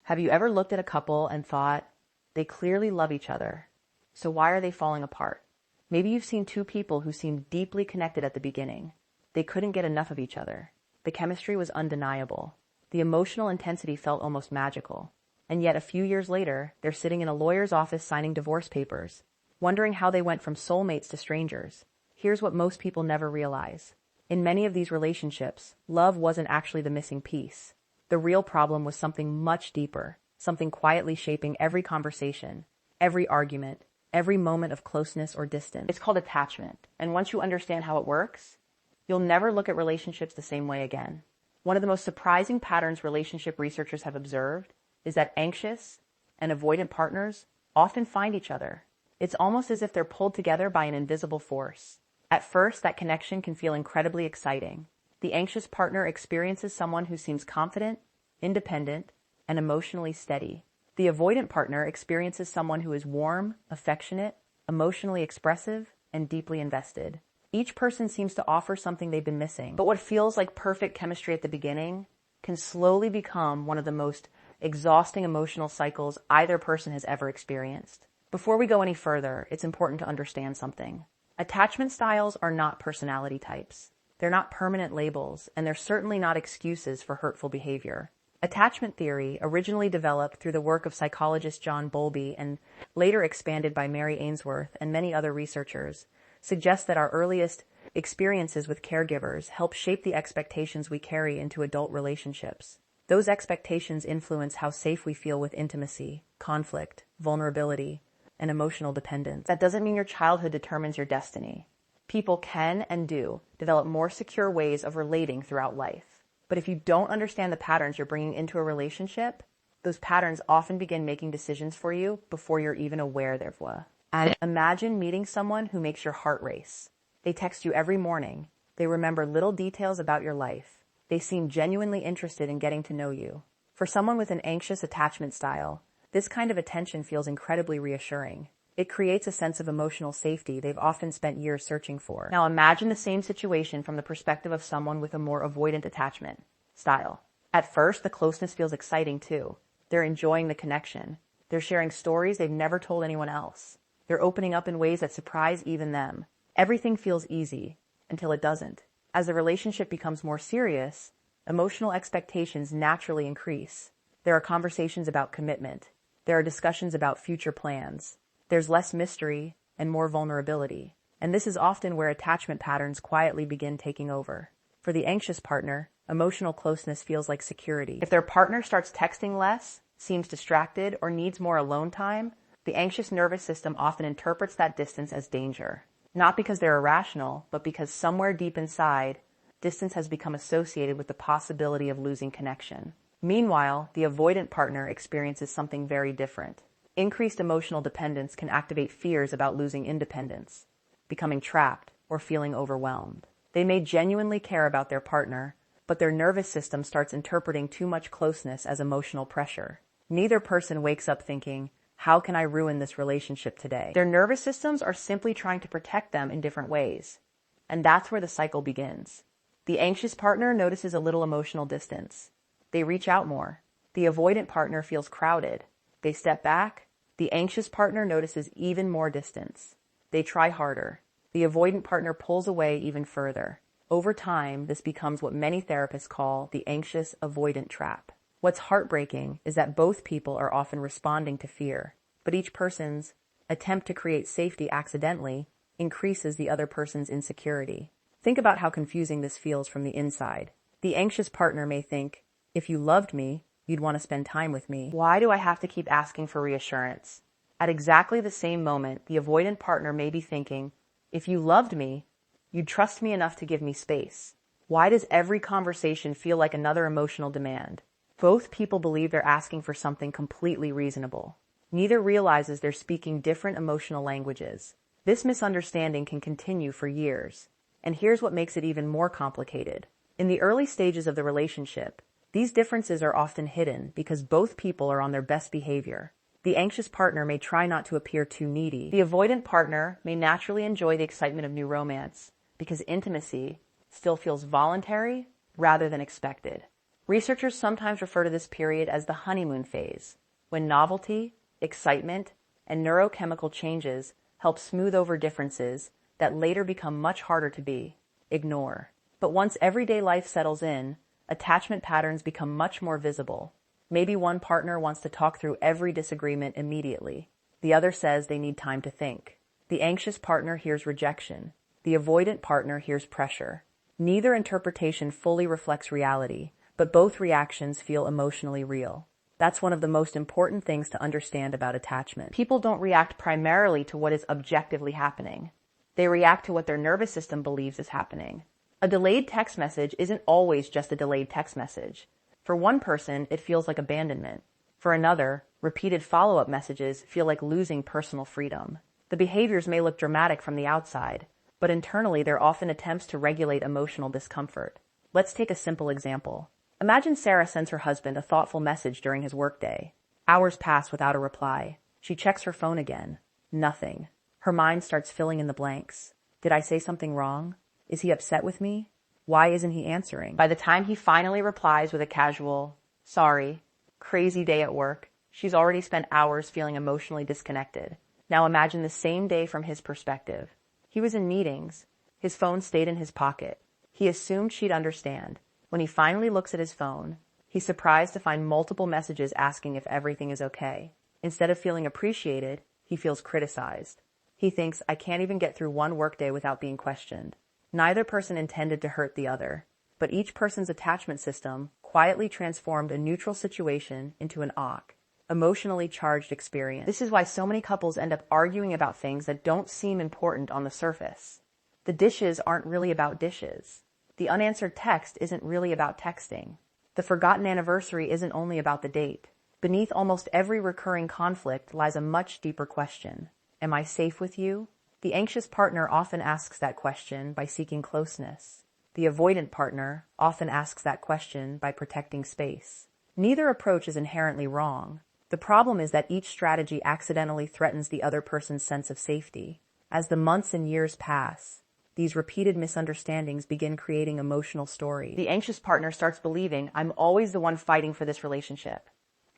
Have you ever looked at a couple and thought, they clearly love each other, so why are they falling apart? Maybe you've seen two people who seemed deeply connected at the beginning. They couldn't get enough of each other. The chemistry was undeniable. The emotional intensity felt almost magical. And yet a few years later, they're sitting in a lawyer's office signing divorce papers, wondering how they went from soulmates to strangers. Here's what most people never realize. In many of these relationships, love wasn't actually the missing piece. The real problem was something much deeper, something quietly shaping every conversation, every argument, every moment of closeness or distance. It's called attachment, and once you understand how it works, you'll never look at relationships the same way again. One of the most surprising patterns relationship researchers have observed is that anxious and avoidant partners often find each other. It's almost as if they're pulled together by an invisible force. At first, that connection can feel incredibly exciting. The anxious partner experiences someone who seems confident, independent, and emotionally steady. The avoidant partner experiences someone who is warm, affectionate, emotionally expressive, and deeply invested. Each person seems to offer something they've been missing, but what feels like perfect chemistry at the beginning can slowly become one of the most exhausting emotional cycles either person has ever experienced. Before we go any further, it's important to understand something. Attachment styles are not personality types. They're not permanent labels, and they're certainly not excuses for hurtful behavior. Attachment theory, originally developed through the work of psychologist John Bowlby and later expanded by Mary Ainsworth and many other researchers, suggests that our earliest experiences with caregivers help shape the expectations we carry into adult relationships. Those expectations influence how safe we feel with intimacy, conflict, vulnerability, and emotional dependence. That doesn't mean your childhood determines your destiny. People can and do develop more secure ways of relating throughout life. But if you don't understand the patterns you're bringing into a relationship, those patterns often begin making decisions for you before you're even aware thereof. And imagine meeting someone who makes your heart race. They text you every morning. They remember little details about your life. They seem genuinely interested in getting to know you. For someone with an anxious attachment style, this kind of attention feels incredibly reassuring. It creates a sense of emotional safety they've often spent years searching for. Now imagine the same situation from the perspective of someone with a more avoidant attachment style. At first, the closeness feels exciting too. They're enjoying the connection. They're sharing stories they've never told anyone else. They're opening up in ways that surprise even them. Everything feels easy until it doesn't. As the relationship becomes more serious, emotional expectations naturally increase. There are conversations about commitment. There are discussions about future plans. There's less mystery and more vulnerability. And this is often where attachment patterns quietly begin taking over. For the anxious partner, emotional closeness feels like security. If their partner starts texting less, seems distracted, or needs more alone time, the anxious nervous system often interprets that distance as danger. Not because they're irrational, but because somewhere deep inside, distance has become associated with the possibility of losing connection. Meanwhile, the avoidant partner experiences something very different. Increased emotional dependence can activate fears about losing independence, becoming trapped, or feeling overwhelmed. They may genuinely care about their partner, but their nervous system starts interpreting too much closeness as emotional pressure. Neither person wakes up thinking, how can I ruin this relationship today? Their nervous systems are simply trying to protect them in different ways. And that's where the cycle begins. The anxious partner notices a little emotional distance. They reach out more. The avoidant partner feels crowded. They step back. The anxious partner notices even more distance. They try harder. The avoidant partner pulls away even further. Over time, this becomes what many therapists call the anxious-avoidant trap. What's heartbreaking is that both people are often responding to fear, but each person's attempt to create safety accidentally increases the other person's insecurity. Think about how confusing this feels from the inside. The anxious partner may think, if you loved me, you'd want to spend time with me. Why do I have to keep asking for reassurance? At exactly the same moment, the avoidant partner may be thinking, if you loved me, you'd trust me enough to give me space. Why does every conversation feel like another emotional demand? Both people believe they're asking for something completely reasonable. Neither realizes they're speaking different emotional languages. This misunderstanding can continue for years. And here's what makes it even more complicated. In the early stages of the relationship, these differences are often hidden because both people are on their best behavior. The anxious partner may try not to appear too needy. The avoidant partner may naturally enjoy the excitement of new romance because intimacy still feels voluntary rather than expected. Researchers sometimes refer to this period as the honeymoon phase, when novelty, excitement, and neurochemical changes help smooth over differences that later become much harder to ignore. But once everyday life settles in, attachment patterns become much more visible. Maybe one partner wants to talk through every disagreement immediately. The other says they need time to think. The anxious partner hears rejection. The avoidant partner hears pressure. Neither interpretation fully reflects reality, but both reactions feel emotionally real. That's one of the most important things to understand about attachment. People don't react primarily to what is objectively happening. They react to what their nervous system believes is happening. A delayed text message isn't always just a delayed text message. For one person, it feels like abandonment. For another, repeated follow-up messages feel like losing personal freedom. The behaviors may look dramatic from the outside, but internally they're often attempts to regulate emotional discomfort. Let's take a simple example. Imagine Sarah sends her husband a thoughtful message during his workday. Hours pass without a reply. She checks her phone again. Nothing. Her mind starts filling in the blanks. Did I say something wrong? Is he upset with me? Why isn't he answering? By the time he finally replies with a casual, "Sorry, crazy day at work," she's already spent hours feeling emotionally disconnected. Now imagine the same day from his perspective. He was in meetings. His phone stayed in his pocket. He assumed she'd understand. When he finally looks at his phone, he's surprised to find multiple messages asking if everything is okay. Instead of feeling appreciated, he feels criticized. He thinks, I can't even get through one workday without being questioned. Neither person intended to hurt the other, but each person's attachment system quietly transformed a neutral situation into an emotionally charged experience. This is why so many couples end up arguing about things that don't seem important on the surface. The dishes aren't really about dishes. The unanswered text isn't really about texting. The forgotten anniversary isn't only about the date. Beneath almost every recurring conflict lies a much deeper question. Am I safe with you? The anxious partner often asks that question by seeking closeness. The avoidant partner often asks that question by protecting space. Neither approach is inherently wrong. The problem is that each strategy accidentally threatens the other person's sense of safety. As the months and years pass, these repeated misunderstandings begin creating emotional stories. The anxious partner starts believing, I'm always the one fighting for this relationship.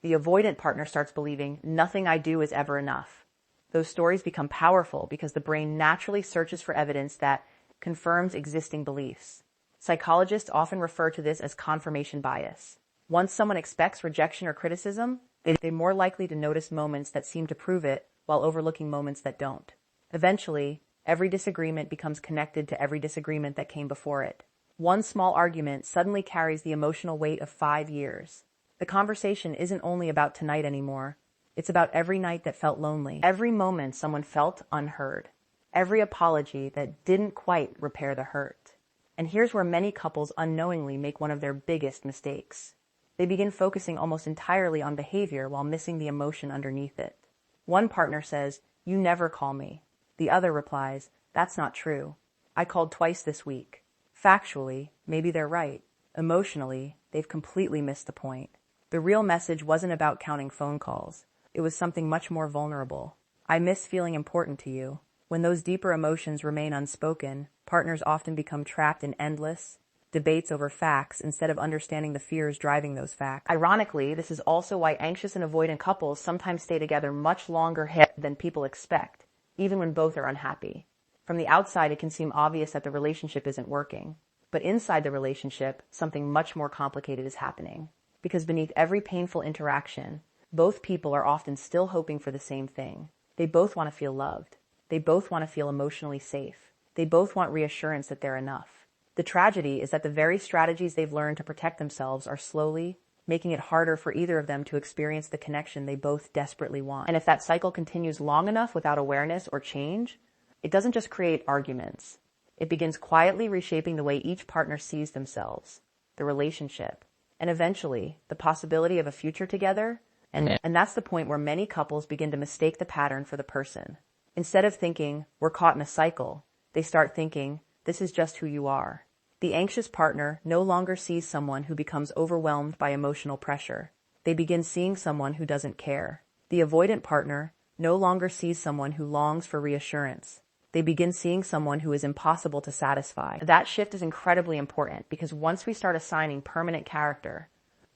The avoidant partner starts believing, nothing I do is ever enough. Those stories become powerful because the brain naturally searches for evidence that confirms existing beliefs. Psychologists often refer to this as confirmation bias. Once someone expects rejection or criticism, they're more likely to notice moments that seem to prove it while overlooking moments that don't. Eventually, every disagreement becomes connected to every disagreement that came before it. One small argument suddenly carries the emotional weight of 5 years. The conversation isn't only about tonight anymore. It's about every night that felt lonely, every moment someone felt unheard, every apology that didn't quite repair the hurt. And here's where many couples unknowingly make one of their biggest mistakes. They begin focusing almost entirely on behavior while missing the emotion underneath it. One partner says, "You never call me." The other replies, "That's not true. I called twice this week." Factually, maybe they're right. Emotionally, they've completely missed the point. The real message wasn't about counting phone calls. It was something much more vulnerable. I miss feeling important to you. When those deeper emotions remain unspoken, partners often become trapped in endless debates over facts instead of understanding the fears driving those facts. Ironically, this is also why anxious and avoidant couples sometimes stay together much longer than people expect, even when both are unhappy. From the outside, it can seem obvious that the relationship isn't working. But inside the relationship, something much more complicated is happening. Because beneath every painful interaction, both people are often still hoping for the same thing. They both want to feel loved. They both want to feel emotionally safe. They both want reassurance that they're enough. The tragedy is that the very strategies they've learned to protect themselves are slowly making it harder for either of them to experience the connection they both desperately want. And if that cycle continues long enough without awareness or change, it doesn't just create arguments. It begins quietly reshaping the way each partner sees themselves, the relationship, and eventually the possibility of a future together. And that's the point where many couples begin to mistake the pattern for the person. Instead of thinking, we're caught in a cycle, they start thinking, this is just who you are. The anxious partner no longer sees someone who becomes overwhelmed by emotional pressure. They begin seeing someone who doesn't care. The avoidant partner no longer sees someone who longs for reassurance. They begin seeing someone who is impossible to satisfy. That shift is incredibly important because once we start assigning permanent character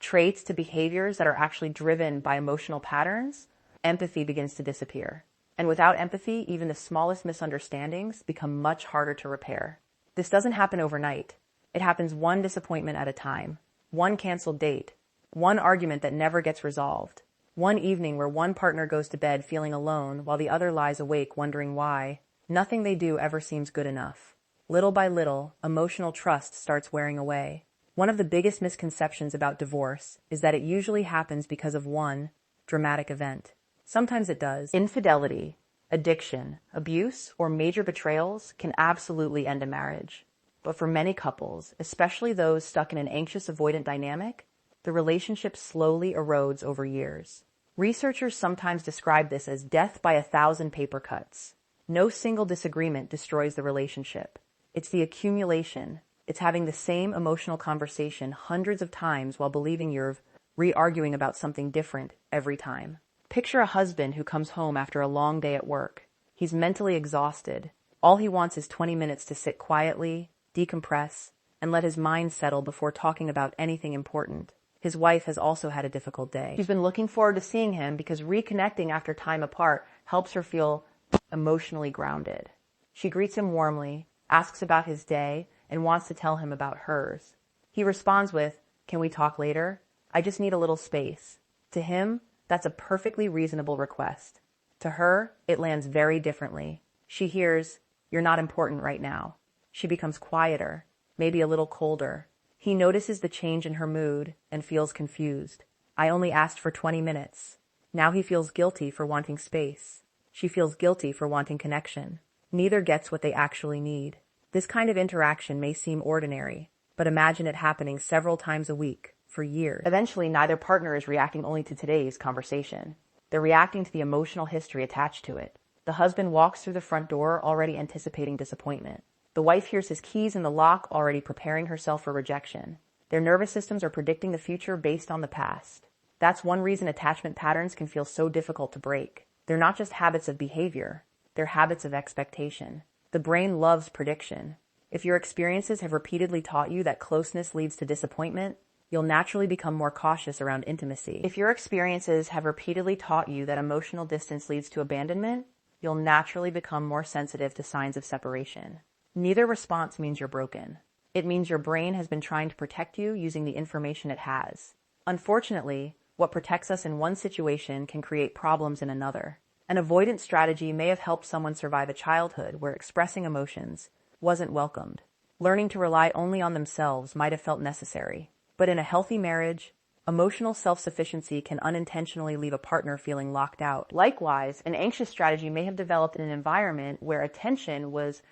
traits to behaviors that are actually driven by emotional patterns, empathy begins to disappear. And without empathy, even the smallest misunderstandings become much harder to repair. This doesn't happen overnight. It happens one disappointment at a time, one canceled date, one argument that never gets resolved, one evening where one partner goes to bed feeling alone while the other lies awake wondering why. Nothing they do ever seems good enough. Little by little, emotional trust starts wearing away. One of the biggest misconceptions about divorce is that it usually happens because of one dramatic event. Sometimes it does. Infidelity, addiction, abuse, or major betrayals can absolutely end a marriage. But for many couples, especially those stuck in an anxious-avoidant dynamic, the relationship slowly erodes over years. Researchers sometimes describe this as death by 1,000 paper cuts. No single disagreement destroys the relationship. It's the accumulation. It's having the same emotional conversation hundreds of times while believing you're re-arguing about something different every time. Picture a husband who comes home after a long day at work. He's mentally exhausted. All he wants is 20 minutes to sit quietly, decompress, and let his mind settle before talking about anything important. His wife has also had a difficult day. She's been looking forward to seeing him because reconnecting after time apart helps her feel emotionally grounded. She greets him warmly, asks about his day, and wants to tell him about hers. He responds with, "Can we talk later? I just need a little space." To him, that's a perfectly reasonable request. To her, it lands very differently. She hears, "You're not important right now." She becomes quieter, maybe a little colder. He notices the change in her mood and feels confused. "I only asked for 20 minutes. Now he feels guilty for wanting space. She feels guilty for wanting connection. Neither gets what they actually need. This kind of interaction may seem ordinary, but imagine it happening several times a week, for years. Eventually, neither partner is reacting only to today's conversation. They're reacting to the emotional history attached to it. The husband walks through the front door already anticipating disappointment. The wife hears his keys in the lock, already preparing herself for rejection. Their nervous systems are predicting the future based on the past. That's one reason attachment patterns can feel so difficult to break. They're not just habits of behavior, they're habits of expectation. The brain loves prediction. If your experiences have repeatedly taught you that closeness leads to disappointment, you'll naturally become more cautious around intimacy. If your experiences have repeatedly taught you that emotional distance leads to abandonment, you'll naturally become more sensitive to signs of separation. Neither response means you're broken. It means your brain has been trying to protect you using the information it has. Unfortunately, what protects us in one situation can create problems in another. An avoidance strategy may have helped someone survive a childhood where expressing emotions wasn't welcomed. Learning to rely only on themselves might have felt necessary. But in a healthy marriage, emotional self-sufficiency can unintentionally leave a partner feeling locked out. Likewise, an anxious strategy may have developed in an environment where attention was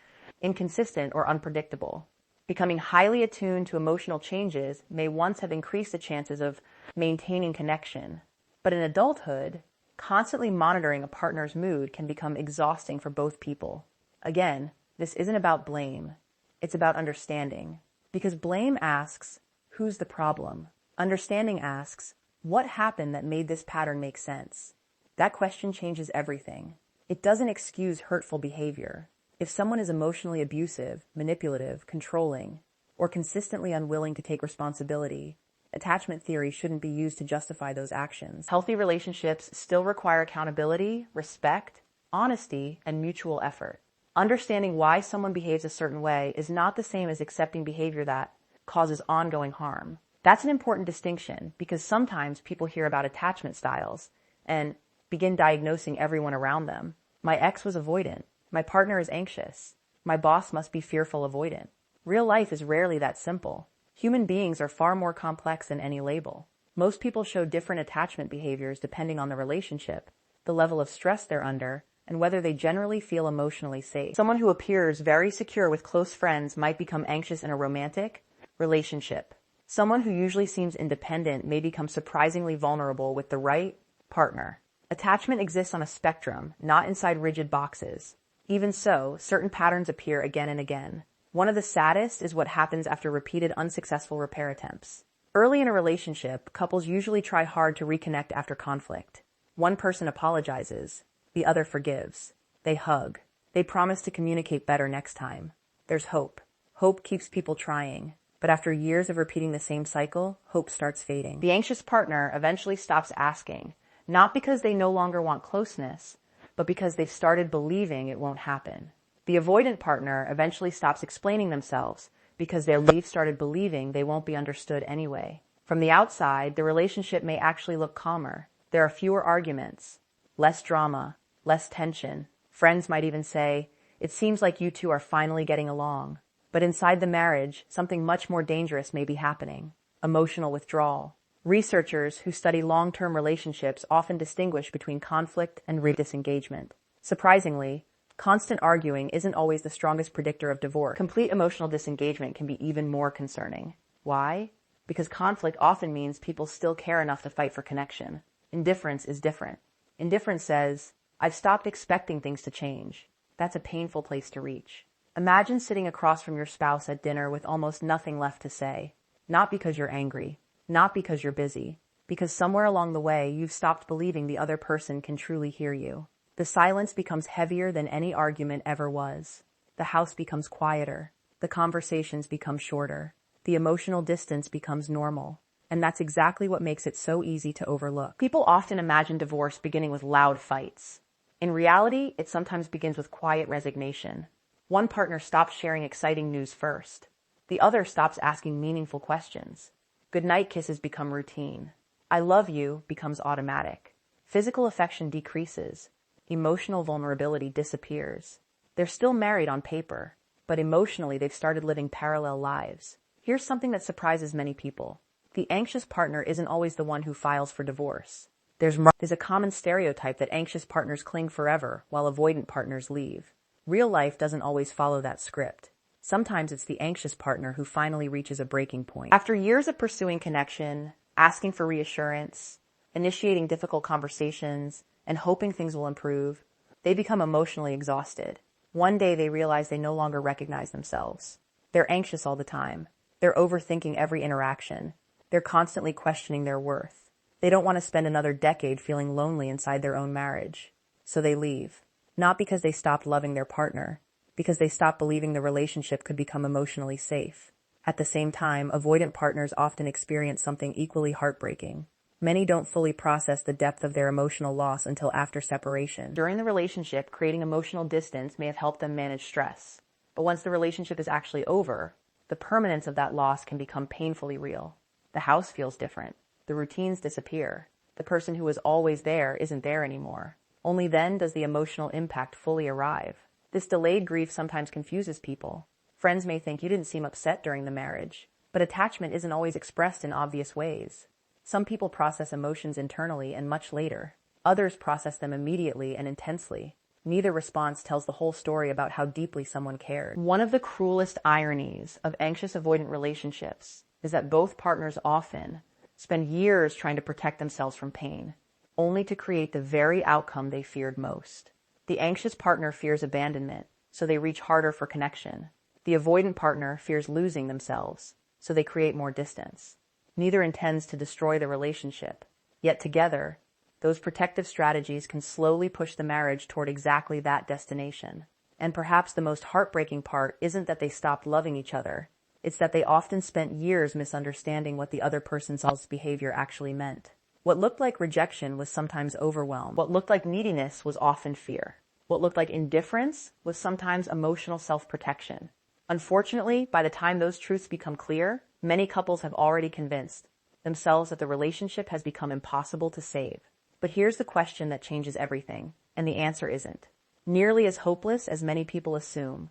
inconsistent or unpredictable. Becoming highly attuned to emotional changes may once have increased the chances of maintaining connection. But in adulthood, constantly monitoring a partner's mood can become exhausting for both people. Again, this isn't about blame. It's about understanding. Because blame asks, who's the problem? Understanding asks, what happened that made this pattern make sense? That question changes everything. It doesn't excuse hurtful behavior. If someone is emotionally abusive, manipulative, controlling, or consistently unwilling to take responsibility, attachment theory shouldn't be used to justify those actions. Healthy relationships still require accountability, respect, honesty, and mutual effort. Understanding why someone behaves a certain way is not the same as accepting behavior that causes ongoing harm. That's an important distinction because sometimes people hear about attachment styles and begin diagnosing everyone around them. My ex was avoidant. My partner is anxious. My boss must be fearful avoidant. Real life is rarely that simple. Human beings are far more complex than any label. Most people show different attachment behaviors depending on the relationship, the level of stress they're under, and whether they generally feel emotionally safe. Someone who appears very secure with close friends might become anxious in a romantic relationship. Someone who usually seems independent may become surprisingly vulnerable with the right partner. Attachment exists on a spectrum, not inside rigid boxes. Even so, certain patterns appear again and again. One of the saddest is what happens after repeated unsuccessful repair attempts. Early in a relationship, couples usually try hard to reconnect after conflict. One person apologizes. The other forgives. They hug. They promise to communicate better next time. There's hope. Hope keeps people trying. But after years of repeating the same cycle, hope starts fading. The anxious partner eventually stops asking, not because they no longer want closeness, but because they've started believing it won't happen. The avoidant partner eventually stops explaining themselves because they've started believing they won't be understood anyway. From the outside, the relationship may actually look calmer. There are fewer arguments, less drama, less tension. Friends might even say, "It seems like you two are finally getting along." But inside the marriage, something much more dangerous may be happening: emotional withdrawal. Researchers who study long-term relationships often distinguish between conflict and disengagement. Surprisingly, constant arguing isn't always the strongest predictor of divorce. Complete emotional disengagement can be even more concerning. Why? Because conflict often means people still care enough to fight for connection. Indifference is different. Indifference says, "I've stopped expecting things to change." That's a painful place to reach. Imagine sitting across from your spouse at dinner with almost nothing left to say. Not because you're angry, not because you're busy, because somewhere along the way you've stopped believing the other person can truly hear you. The silence becomes heavier than any argument ever was. The house becomes quieter. The conversations become shorter. The emotional distance becomes normal. And that's exactly what makes it so easy to overlook. People often imagine divorce beginning with loud fights. In reality, it sometimes begins with quiet resignation. One partner stops sharing exciting news first. The other stops asking meaningful questions. Goodnight kisses become routine. "I love you" becomes automatic. Physical affection decreases. Emotional vulnerability disappears. They're still married on paper, but emotionally they've started living parallel lives. Here's something that surprises many people. The anxious partner isn't always the one who files for divorce. There's a common stereotype that anxious partners cling forever while avoidant partners leave. Real life doesn't always follow that script. Sometimes it's the anxious partner who finally reaches a breaking point. After years of pursuing connection, asking for reassurance, initiating difficult conversations, and hoping things will improve, they become emotionally exhausted. One day they realize they no longer recognize themselves. They're anxious all the time. They're overthinking every interaction. They're constantly questioning their worth. They don't want to spend another decade feeling lonely inside their own marriage. So they leave. Not because they stopped loving their partner, because they stopped believing the relationship could become emotionally safe. At the same time, avoidant partners often experience something equally heartbreaking. Many don't fully process the depth of their emotional loss until after separation. During the relationship, creating emotional distance may have helped them manage stress. But once the relationship is actually over, the permanence of that loss can become painfully real. The house feels different. The routines disappear. The person who was always there isn't there anymore. Only then does the emotional impact fully arrive. This delayed grief sometimes confuses people. Friends may think you didn't seem upset during the marriage, but attachment isn't always expressed in obvious ways. Some people process emotions internally and much later. Others process them immediately and intensely. Neither response tells the whole story about how deeply someone cared. One of the cruelest ironies of anxious-avoidant relationships is that both partners often spend years trying to protect themselves from pain, only to create the very outcome they feared most. The anxious partner fears abandonment, so they reach harder for connection. The avoidant partner fears losing themselves, so they create more distance. Neither intends to destroy the relationship. Yet together, those protective strategies can slowly push the marriage toward exactly that destination. And perhaps the most heartbreaking part isn't that they stopped loving each other. It's that they often spent years misunderstanding what the other person's behavior actually meant. What looked like rejection was sometimes overwhelm. What looked like neediness was often fear. What looked like indifference was sometimes emotional self-protection. Unfortunately, by the time those truths become clear, many couples have already convinced themselves that the relationship has become impossible to save. But here's the question that changes everything, and the answer isn't nearly as hopeless as many people assume.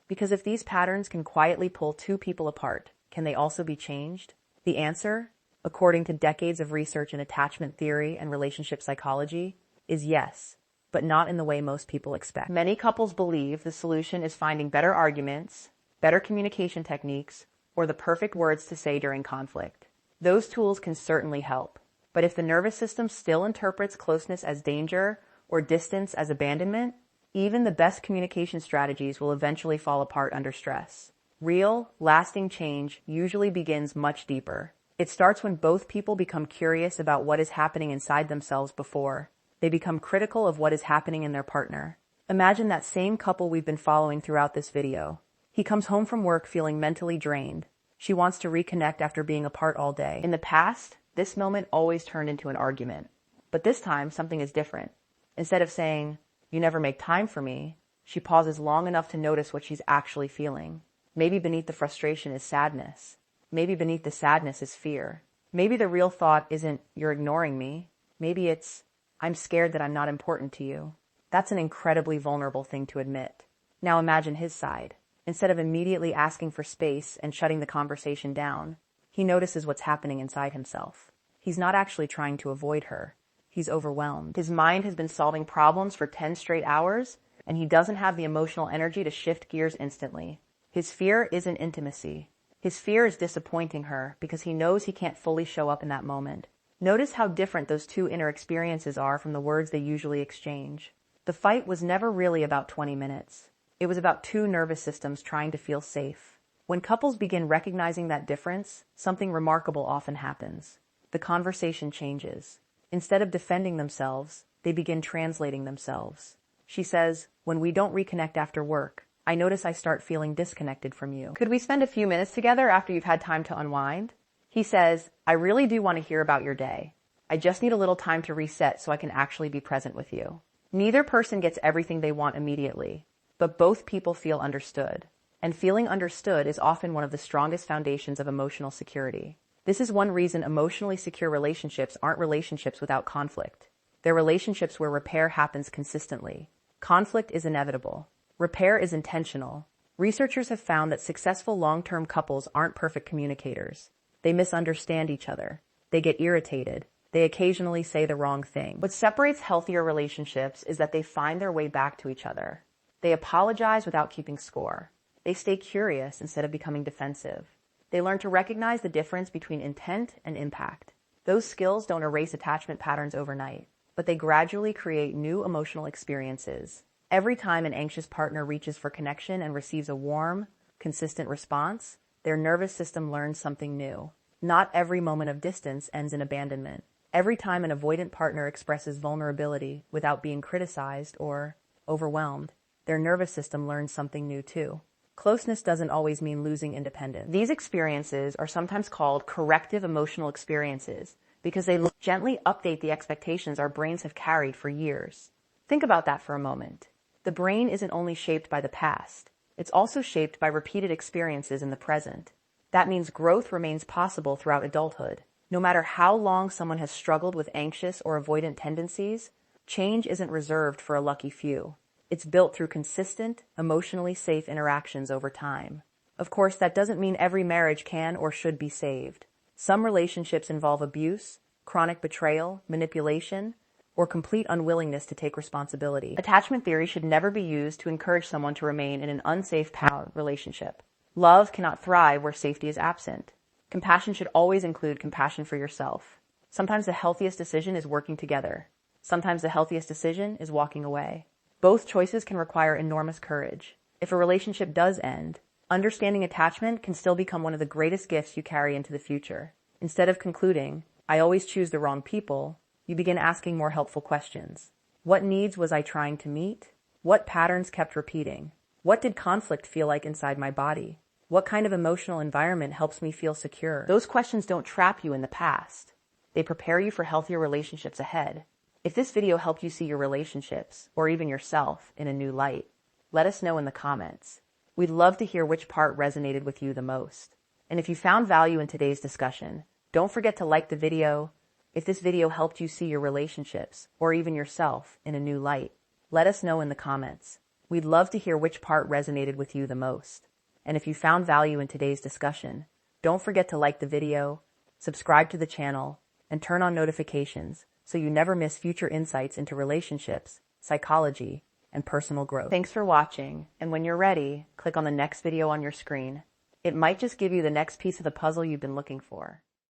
Because if these patterns can quietly pull two people apart, can they also be changed? The answer, according to decades of research in attachment theory and relationship psychology, is yes, but not in the way most people expect. Many couples believe the solution is finding better arguments, better communication techniques, or the perfect words to say during conflict. Those tools can certainly help, but if the nervous system still interprets closeness as danger or distance as abandonment, even the best communication strategies will eventually fall apart under stress. Real, lasting change usually begins much deeper. It starts when both people become curious about what is happening inside themselves before they become critical of what is happening in their partner. Imagine that same couple we've been following throughout this video. He comes home from work feeling mentally drained, She wants to reconnect after being apart all day. In the past, this moment always turned into an argument. But this time, something is different. Instead of saying, "You never make time for me," she pauses long enough to notice what she's actually feeling. Maybe beneath the frustration is sadness. Maybe beneath the sadness is fear. Maybe the real thought isn't, "You're ignoring me." Maybe it's, "I'm scared that I'm not important to you." That's an incredibly vulnerable thing to admit. Now imagine his side. Instead of immediately asking for space and shutting the conversation down, he notices what's happening inside himself. He's not actually trying to avoid her. He's overwhelmed. His mind has been solving problems for 10 straight hours, and he doesn't have the emotional energy to shift gears instantly. His fear isn't intimacy. His fear is disappointing her because he knows he can't fully show up in that moment. Notice how different those two inner experiences are from the words they usually exchange. The fight was never really about 20 minutes. It was about two nervous systems trying to feel safe. When couples begin recognizing that difference, something remarkable often happens. The conversation changes. Instead of defending themselves, they begin translating themselves. She says, "When we don't reconnect after work, I notice I start feeling disconnected from you. Could we spend a few minutes together after you've had time to unwind?" He says, "I really do want to hear about your day. I just need a little time to reset so I can actually be present with you." Neither person gets everything they want immediately, but both people feel understood. And feeling understood is often one of the strongest foundations of emotional security. This is one reason emotionally secure relationships aren't relationships without conflict. They're relationships where repair happens consistently. Conflict is inevitable. Repair is intentional. Researchers have found that successful long-term couples aren't perfect communicators. They misunderstand each other. They get irritated. They occasionally say the wrong thing. What separates healthier relationships is that they find their way back to each other. They apologize without keeping score. They stay curious instead of becoming defensive. They learn to recognize the difference between intent and impact. Those skills don't erase attachment patterns overnight, but they gradually create new emotional experiences. Every time an anxious partner reaches for connection and receives a warm, consistent response, their nervous system learns something new. Not every moment of distance ends in abandonment. Every time an avoidant partner expresses vulnerability without being criticized or overwhelmed, their nervous system learns something new too. Closeness doesn't always mean losing independence. These experiences are sometimes called corrective emotional experiences because they gently update the expectations our brains have carried for years. Think about that for a moment. The brain isn't only shaped by the past, it's also shaped by repeated experiences in the present. That means growth remains possible throughout adulthood. No matter how long someone has struggled with anxious or avoidant tendencies, change isn't reserved for a lucky few. It's built through consistent, emotionally safe interactions over time. Of course, that doesn't mean every marriage can or should be saved. Some relationships involve abuse, chronic betrayal, manipulation, or complete unwillingness to take responsibility. Attachment theory should never be used to encourage someone to remain in an unsafe relationship. Love cannot thrive where safety is absent. Compassion should always include compassion for yourself. Sometimes the healthiest decision is working together. Sometimes the healthiest decision is walking away. Both choices can require enormous courage. If a relationship does end, understanding attachment can still become one of the greatest gifts you carry into the future. Instead of concluding, "I always choose the wrong people," you begin asking more helpful questions. What needs was I trying to meet? What patterns kept repeating? What did conflict feel like inside my body? What kind of emotional environment helps me feel secure? Those questions don't trap you in the past. They prepare you for healthier relationships ahead. If this video helped you see your relationships, or even yourself, in a new light, let us know in the comments. We'd love to hear which part resonated with you the most. And if you found value in today's discussion, don't forget to like the video. If this video helped you see your relationships, or even yourself, in a new light, let us know in the comments. We'd love to hear which part resonated with you the most. And if you found value in today's discussion, don't forget to like the video, subscribe to the channel, and turn on notifications so you never miss future insights into relationships, psychology, and personal growth. Thanks for watching, and when you're ready, click on the next video on your screen. It might just give you the next piece of the puzzle you've been looking for.